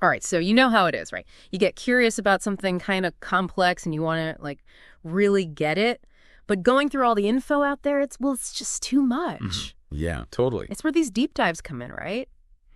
All right, so you know how it is, right? You get curious about something kind of complex and you want to, like, really get it. But going through all the info out there, it's just too much. Yeah, totally. It's where these deep dives come in, right?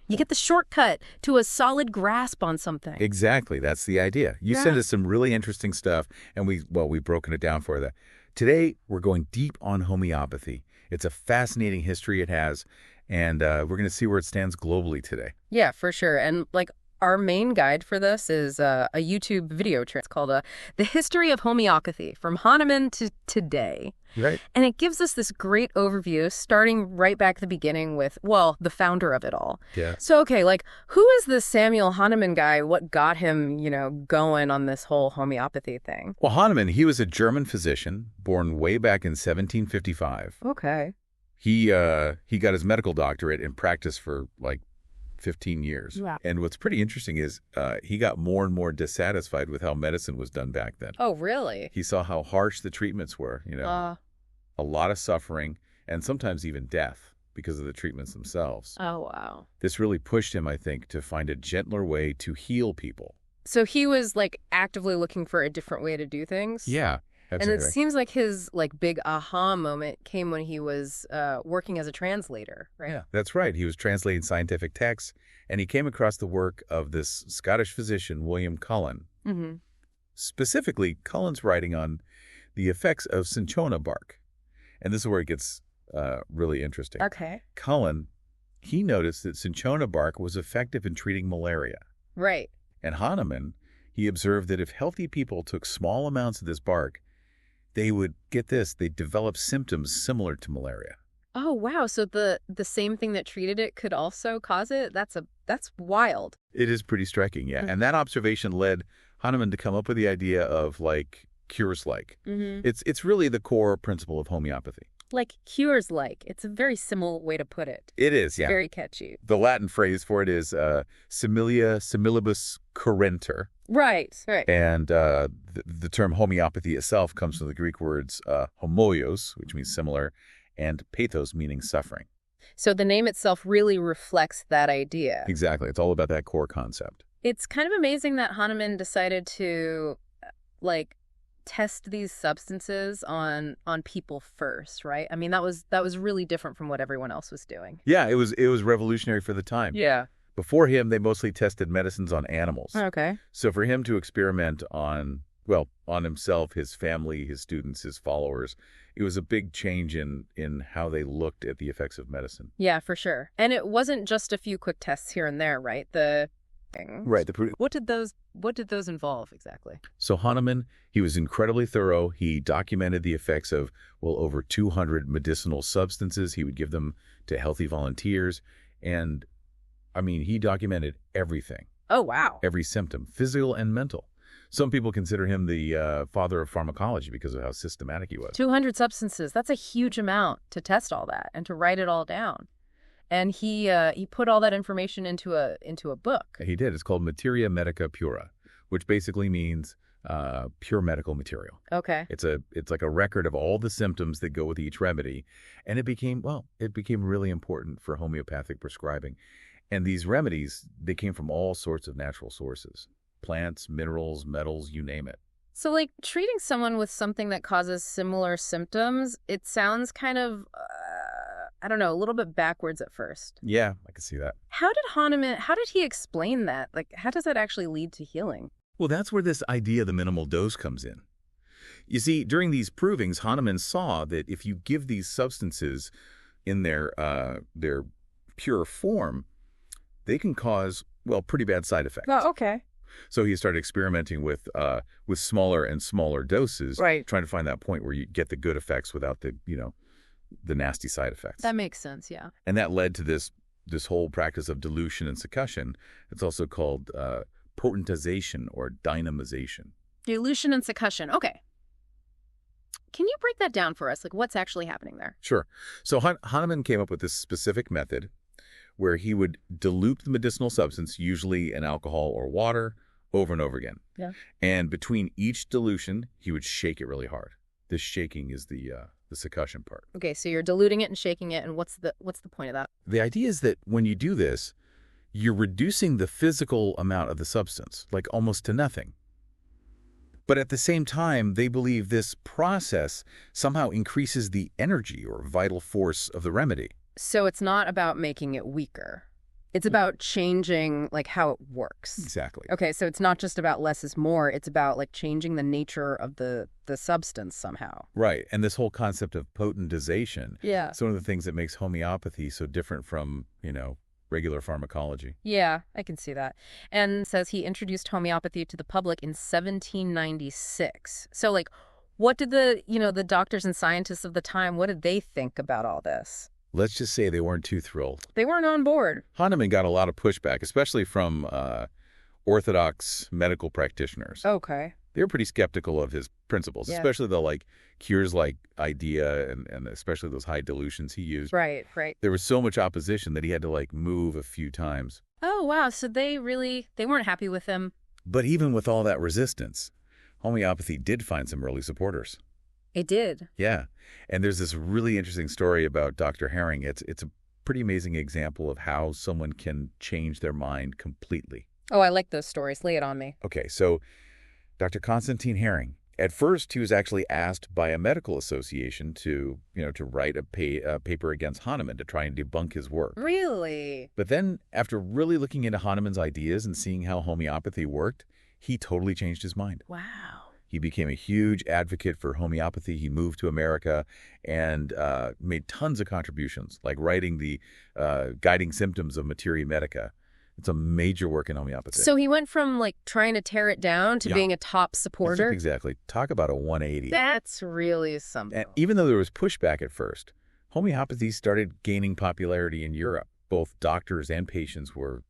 You get the shortcut to a solid grasp on something. Exactly. That's the idea. You send us some really interesting stuff, and we've broken it down for that. Today, we're going deep on homeopathy. It's a fascinating history it has, and we're going to see where it stands globally today. Yeah, for sure. And, like, our main guide for this is a YouTube video trip. It's called The History of Homeopathy, from Hahnemann to Today. Right. And it gives us this great overview, starting right back at the beginning with, well, the founder of it all. Yeah. So, okay, like, who is this Samuel Hahnemann guy? What got him, going on this whole homeopathy thing? Well, Hahnemann, he was a German physician, born way back in 1755. Okay. He got his medical doctorate and practiced for, 15 years. Wow. And what's pretty interesting is he got more and more dissatisfied with how medicine was done back then. Oh, really? He saw how harsh the treatments were, a lot of suffering and sometimes even death because of the treatments themselves. Oh, wow. This really pushed him, I think, to find a gentler way to heal people. So he was, like, actively looking for a different way to do things? Yeah. And it seems like his, like, big aha moment came when he was working as a translator, right? Yeah, that's right. He was translating scientific texts, and he came across the work of this Scottish physician, William Cullen. Mm-hmm. Specifically, Cullen's writing on the effects of cinchona bark. And this is where it gets really interesting. Okay. Cullen, he noticed that cinchona bark was effective in treating malaria. Right. And Hahnemann, he observed that if healthy people took small amounts of this bark, they would, get this, they develop symptoms similar to malaria. Oh, wow. So the same thing that treated it could also cause it? That's wild. It is pretty striking, yeah. Mm-hmm. And that observation led Hahnemann to come up with the idea of, cures-like. Mm-hmm. It's really the core principle of homeopathy. Like cures-like. It's a very simple way to put it. It is, yeah. Very catchy. The Latin phrase for it is similia similibus currenter. Right. And the term homeopathy itself comes from the Greek words homoios, which means similar, and pathos, meaning suffering. So the name itself really reflects that idea. Exactly. It's all about that core concept. It's kind of amazing that Hahnemann decided to, test these substances on people first, right? I mean, that was really different from what everyone else was doing. Yeah, it was revolutionary for the time. Yeah. Before him, they mostly tested medicines on animals. Okay. So for him to experiment on himself, his family, his students, his followers, it was a big change in how they looked at the effects of medicine. Yeah, for sure. And it wasn't just a few quick tests here and there, right? Right. What did those involve exactly? So Hahnemann, he was incredibly thorough. He documented the effects of, over 200 medicinal substances. He would give them to healthy volunteers. And, he documented everything. Oh, wow. Every symptom, physical and mental. Some people consider him the father of pharmacology because of how systematic he was. 200 substances. That's a huge amount to test all that and to write it all down. And he put all that information into a book. He did. It's called Materia Medica Pura, which basically means pure medical material. Okay. It's like a record of all the symptoms that go with each remedy, and it became really important for homeopathic prescribing. And these remedies, they came from all sorts of natural sources: plants, minerals, metals, you name it. So, treating someone with something that causes similar symptoms, it sounds kind of a little bit backwards at first. Yeah, I can see that. How did he explain that? How does that actually lead to healing? Well, that's where this idea of the minimal dose comes in. You see, during these provings, Hahnemann saw that if you give these substances in their pure form, they can cause, pretty bad side effects. Oh, okay. So he started experimenting with smaller and smaller doses, right, trying to find that point where you get the good effects without the nasty side effects. That makes sense, yeah. And that led to this whole practice of dilution and succussion. It's also called potentization or dynamization. Dilution and succussion. Okay. Can you break that down for us? What's actually happening there? Sure. So Hahnemann came up with this specific method where he would dilute the medicinal substance, usually in alcohol or water, over and over again. Yeah. And between each dilution, he would shake it really hard. This shaking is the succussion part. Okay, so you're diluting it and shaking it, and what's the point of that? The idea is that when you do this, You're reducing the physical amount of the substance, like almost to nothing. But at the same time, they believe this process somehow increases the energy or vital force of the remedy. So it's not about making it weaker. It's about changing, like, how it works. Exactly. Okay, so it's not just about less is more. It's about, like, changing the nature of the substance somehow. Right. And this whole concept of potentization Yeah. is one of the things that makes homeopathy so different from, regular pharmacology. Yeah, I can see that. And says he introduced homeopathy to the public in 1796. So, like, what did the doctors and scientists of the time, what did they think about all this? Let's just say they weren't too thrilled. They weren't on board. Hahnemann got a lot of pushback, especially from orthodox medical practitioners. Okay. They were pretty skeptical of his principles, Yeah. especially the cures-like idea and especially those high dilutions he used. Right, right. There was so much opposition that he had to move a few times. Oh, wow. So they weren't happy with him. But even with all that resistance, homeopathy did find some early supporters. It did. Yeah. And there's this really interesting story about Dr. Herring. It's a pretty amazing example of how someone can change their mind completely. Oh, I like those stories. Lay it on me. Okay, so Dr. Constantine Herring, at first he was actually asked by a medical association to write a paper against Hahnemann to try and debunk his work. Really? But then, after really looking into Hahnemann's ideas and seeing how homeopathy worked, he totally changed his mind. Wow. He became a huge advocate for homeopathy. He moved to America and made tons of contributions, like writing the Guiding Symptoms of Materia Medica. It's a major work in homeopathy. So he went from, like, trying to tear it down to Yeah. being a top supporter? Exactly. Talk about a 180. That's really something. And even though there was pushback at first, homeopathy started gaining popularity in Europe. Both doctors and patients were,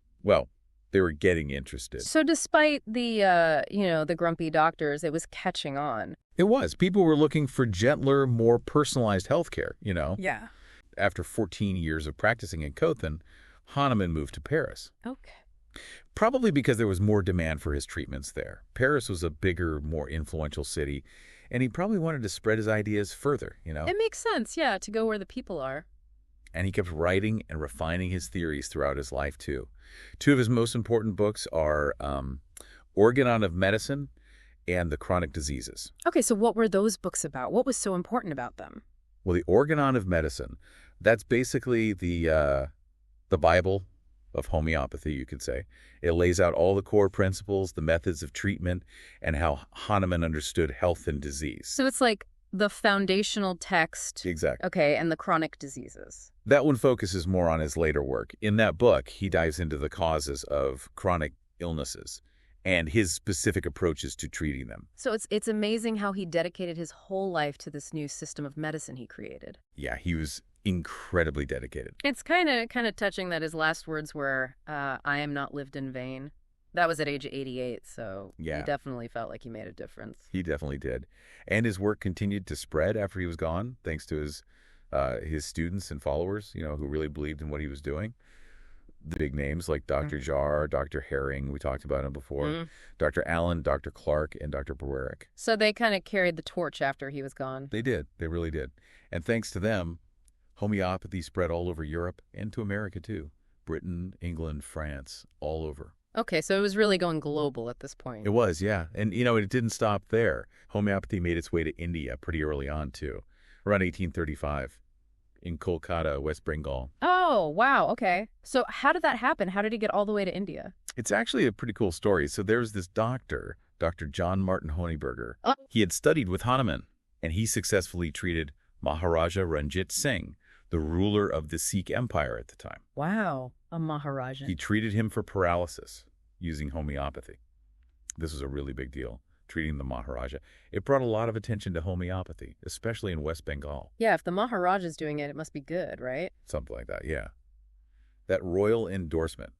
they were getting interested. So despite the grumpy doctors, it was catching on. It was. People were looking for gentler, more personalized healthcare, Yeah. After 14 years of practicing in Cothen, Hahnemann moved to Paris. Okay. Probably because there was more demand for his treatments there. Paris was a bigger, more influential city, and he probably wanted to spread his ideas further, It makes sense, yeah, to go where the people are. And he kept writing and refining his theories throughout his life, too. Two of his most important books are Organon of Medicine and The Chronic Diseases. Okay, so what were those books about? What was so important about them? Well, the Organon of Medicine, that's basically the Bible of homeopathy, you could say. It lays out all the core principles, the methods of treatment, and how Hahnemann understood health and disease. So it's like the foundational text. Exactly. Okay, and the chronic diseases. That one focuses more on his later work. In that book, he dives into the causes of chronic illnesses and his specific approaches to treating them. So it's amazing how he dedicated his whole life to this new system of medicine he created. Yeah, he was incredibly dedicated. It's kind of touching that his last words were, I am not lived in vain. That was at age 88, so Yeah. he definitely felt like he made a difference. He definitely did. And his work continued to spread after he was gone, thanks to his students and followers, who really believed in what he was doing. The big names like Dr. Jarr, Dr. Herring, we talked about him before, Dr. Allen, Dr. Clark, and Dr. Berwick. So they kind of carried the torch after he was gone. They did. They really did. And thanks to them, homeopathy spread all over Europe and to America, too. Britain, England, France, all over. Okay, so it was really going global at this point. It was, yeah. And, it didn't stop there. Homeopathy made its way to India pretty early on, too, around 1835 in Kolkata, West Bengal. Oh, wow, okay. So how did that happen? How did he get all the way to India? It's actually a pretty cool story. So there's this doctor, Dr. John Martin Honeberger. He had studied with Hahnemann, and he successfully treated Maharaja Ranjit Singh, the ruler of the Sikh Empire at the time. Wow, a Maharaja. He treated him for paralysis using homeopathy. This was a really big deal, treating the Maharaja. It brought a lot of attention to homeopathy, especially in West Bengal. Yeah, if the Maharaja's doing it, it must be good, right? Something like that, yeah. That royal endorsement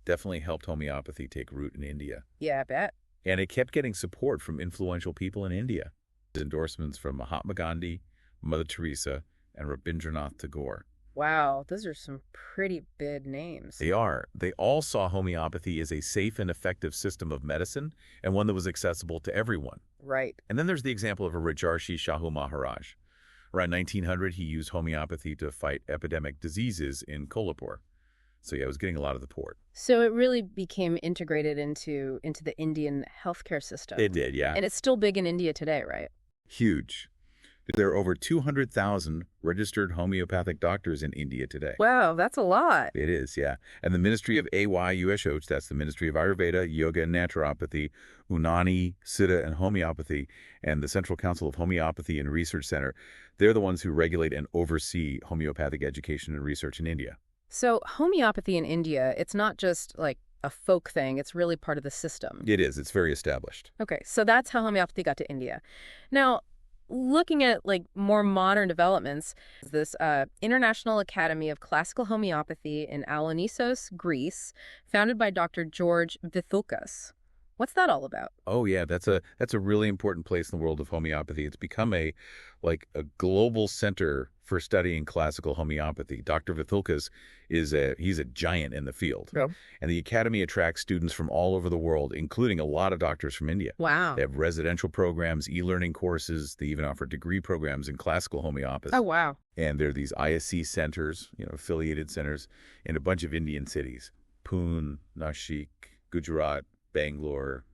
definitely helped homeopathy take root in India. Yeah, I bet. And it kept getting support from influential people in India. Endorsements from Mahatma Gandhi, Mother Teresa, and Rabindranath Tagore. Wow, those are some pretty big names. They are. They all saw homeopathy as a safe and effective system of medicine and one that was accessible to everyone. Right. And then there's the example of a Rajarshi Shahu Maharaj. Around 1900, he used homeopathy to fight epidemic diseases in Kolhapur. So yeah, it was getting a lot of the port. So it really became integrated into the Indian healthcare system. It did, yeah. And it's still big in India today, right? Huge. There are over 200,000 registered homeopathic doctors in India today. Wow, that's a lot. It is, yeah. And the Ministry of AYUSH, that's the Ministry of Ayurveda, Yoga and Naturopathy, Unani, Siddha, and Homeopathy, and the Central Council of Homeopathy and Research Center, they're the ones who regulate and oversee homeopathic education and research in India. So homeopathy in India, it's not just like a folk thing, it's really part of the system. It is. It's very established. Okay, so that's how homeopathy got to India. Now, looking at like more modern developments, this International Academy of Classical Homeopathy in Alonissos, Greece, founded by Dr. George Vithoukas. What's that all about? Oh yeah, that's a really important place in the world of homeopathy. It's become a global center for studying classical homeopathy. Dr. Vithoukas he's a giant in the field. Yep. And the academy attracts students from all over the world, including a lot of doctors from India. Wow. They have residential programs, e-learning courses. They even offer degree programs in classical homeopathy. Oh, wow. And there are these ISC centers, affiliated centers in a bunch of Indian cities: Pune, Nashik, Gujarat, Bangalore,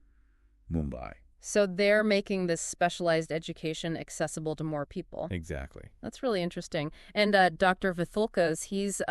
Mumbai. So they're making this specialized education accessible to more people. Exactly. That's really interesting. And Dr. Vithoukas, he's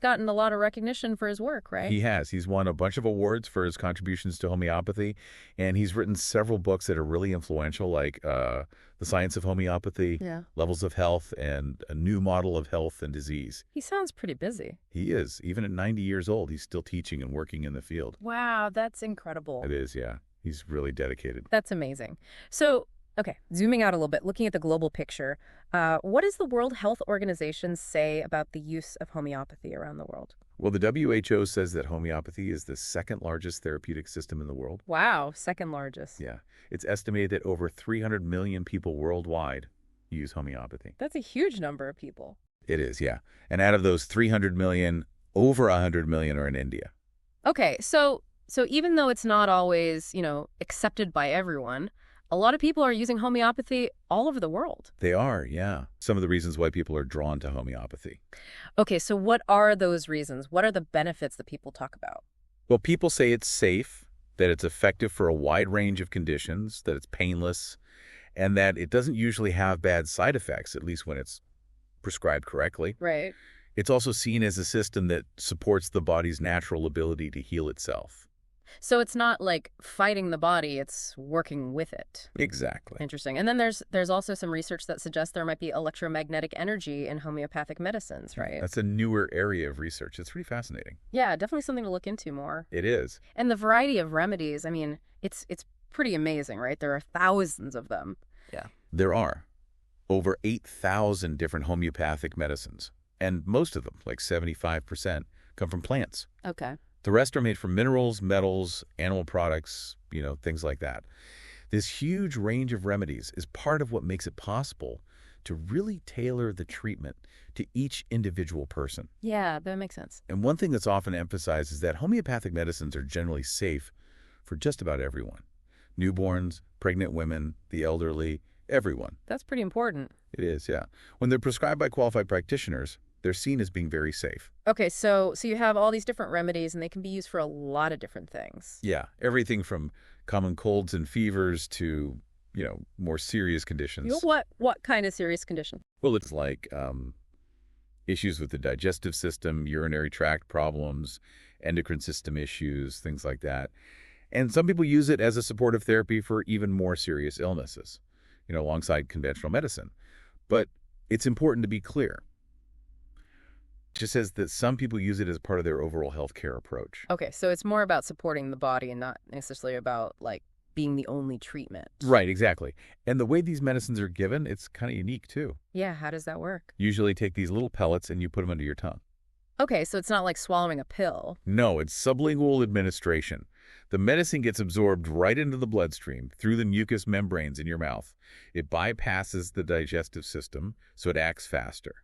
gotten a lot of recognition for his work, right? He has. He's won a bunch of awards for his contributions to homeopathy, and he's written several books that are really influential, like The Science of Homeopathy, Yeah. Levels of Health, and A New Model of Health and Disease. He sounds pretty busy. He is. Even at 90 years old, he's still teaching and working in the field. Wow, that's incredible. It is, yeah. He's really dedicated. That's amazing. So, okay, zooming out a little bit, looking at the global picture, what does the World Health Organization say about the use of homeopathy around the world? Well, the WHO says that homeopathy is the second largest therapeutic system in the world. Wow, second largest. Yeah. It's estimated that over 300 million people worldwide use homeopathy. That's a huge number of people. It is, yeah. And out of those 300 million, over 100 million are in India. Okay, so even though it's not always, accepted by everyone, a lot of people are using homeopathy all over the world. They are, yeah. Some of the reasons why people are drawn to homeopathy. Okay, so what are those reasons? What are the benefits that people talk about? Well, people say it's safe, that it's effective for a wide range of conditions, that it's painless, and that it doesn't usually have bad side effects, at least when it's prescribed correctly. Right. It's also seen as a system that supports the body's natural ability to heal itself. So it's not like fighting the body, it's working with it. Exactly. Interesting. And then there's also some research that suggests there might be electromagnetic energy in homeopathic medicines, right? That's a newer area of research. It's pretty fascinating. Yeah, definitely something to look into more. It is. And the variety of remedies, I mean, it's pretty amazing, right? There are thousands of them. Yeah. There are over 8,000 different homeopathic medicines, and most of them, like 75%, come from plants. Okay. The rest are made from minerals, metals, animal products, things like that. This huge range of remedies is part of what makes it possible to really tailor the treatment to each individual person. Yeah, that makes sense. And one thing that's often emphasized is that homeopathic medicines are generally safe for just about everyone. Newborns, pregnant women, the elderly, everyone. That's pretty important. It is, yeah. When they're prescribed by qualified practitioners, they're seen as being very safe. Okay, so you have all these different remedies, and they can be used for a lot of different things. Yeah, everything from common colds and fevers to, more serious conditions. What kind of serious condition? Well, it's like issues with the digestive system, urinary tract problems, endocrine system issues, things like that. And some people use it as a supportive therapy for even more serious illnesses, alongside conventional medicine. But it's important to be clear. It just says that some people use it as part of their overall healthcare approach. Okay, so it's more about supporting the body and not necessarily about, being the only treatment. Right, exactly. And the way these medicines are given, it's kind of unique, too. Yeah, how does that work? Usually take these little pellets and you put them under your tongue. Okay, so it's not like swallowing a pill. No, it's sublingual administration. The medicine gets absorbed right into the bloodstream through the mucous membranes in your mouth. It bypasses the digestive system, so it acts faster.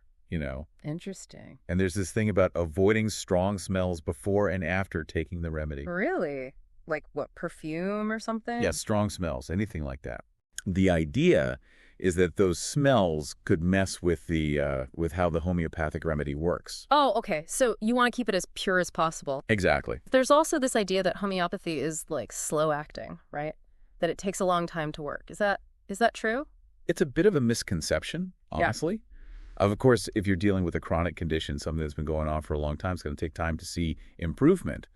Interesting. And there's this thing about avoiding strong smells before and after taking the remedy. Really? Like what, perfume or something? Yeah, strong smells, anything like that. The idea is that those smells could mess with with how the homeopathic remedy works. Oh, okay. So you want to keep it as pure as possible. Exactly. There's also this idea that homeopathy is like slow acting, right? That it takes a long time to work. Is that true? It's a bit of a misconception, honestly. Of course, if you're dealing with a chronic condition, something that's been going on for a long time, it's going to take time to see improvement.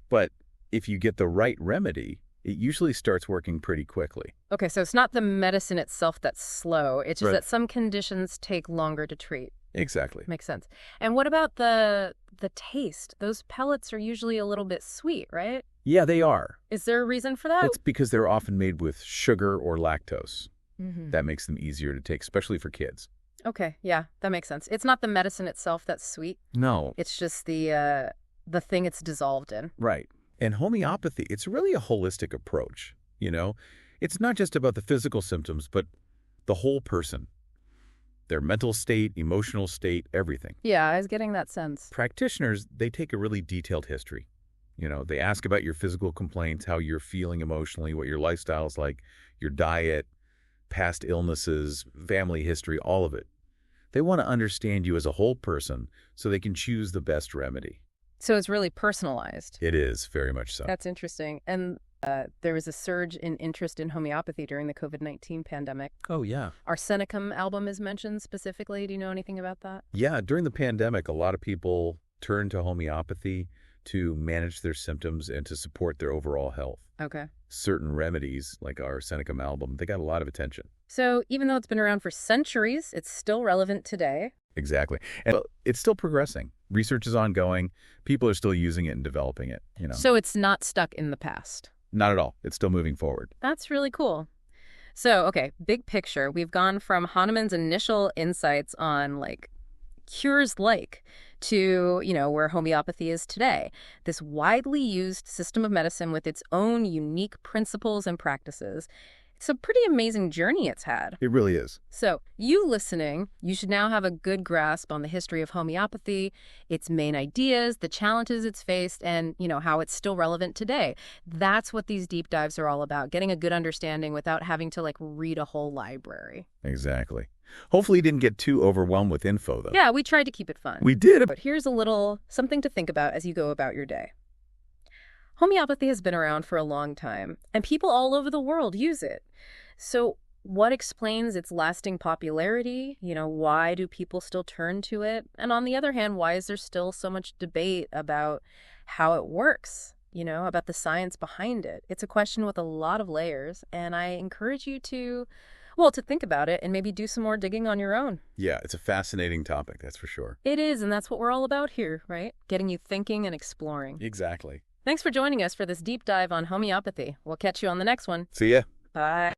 But if you get the right remedy, it usually starts working pretty quickly. Okay, so it's not the medicine itself that's slow. It's just Right. that some conditions take longer to treat. Exactly. Makes sense. And what about the taste? Those pellets are usually a little bit sweet, right? Yeah, they are. Is there a reason for that? That's because they're often made with sugar or lactose. Mm-hmm. That makes them easier to take, especially for kids. Okay, yeah, that makes sense. It's not the medicine itself that's sweet. No. It's just the thing it's dissolved in. Right. And homeopathy, it's really a holistic approach, you know? It's not just about the physical symptoms, but the whole person. Their mental state, emotional state, everything. Yeah, I was getting that sense. Practitioners, they take a really detailed history. They ask about your physical complaints, how you're feeling emotionally, what your lifestyle is like, your diet, past illnesses, family history, all of it. They want to understand you as a whole person so they can choose the best remedy. So it's really personalized. It is, very much so. That's interesting. And there was a surge in interest in homeopathy during the COVID-19 pandemic. Oh, yeah. Arsenicum album is mentioned specifically. Do you know anything about that? Yeah, during the pandemic, a lot of people turned to homeopathy to manage their symptoms and to support their overall health. Okay. Certain remedies, like our Arsenicum album, they got a lot of attention. So even though it's been around for centuries, it's still relevant today. Exactly. And it's still progressing. Research is ongoing. People are still using it and developing it, So it's not stuck in the past. Not at all. It's still moving forward. That's really cool. So, okay, big picture. We've gone from Hahnemann's initial insights on cures to, where homeopathy is today. This widely used system of medicine with its own unique principles and practices. It's a pretty amazing journey it's had. It really is. So, you listening, you should now have a good grasp on the history of homeopathy, its main ideas, the challenges it's faced, and, how it's still relevant today. That's what these deep dives are all about, getting a good understanding without having to, read a whole library. Exactly. Hopefully you didn't get too overwhelmed with info, though. Yeah, we tried to keep it fun. We did. But here's a little something to think about as you go about your day. Homeopathy has been around for a long time, and people all over the world use it. So what explains its lasting popularity? Why do people still turn to it? And on the other hand, why is there still so much debate about how it works? About the science behind it? It's a question with a lot of layers, and I encourage you to think about it and maybe do some more digging on your own. Yeah, it's a fascinating topic, that's for sure. It is, and that's what we're all about here, right? Getting you thinking and exploring. Exactly. Thanks for joining us for this deep dive on homeopathy. We'll catch you on the next one. See ya. Bye.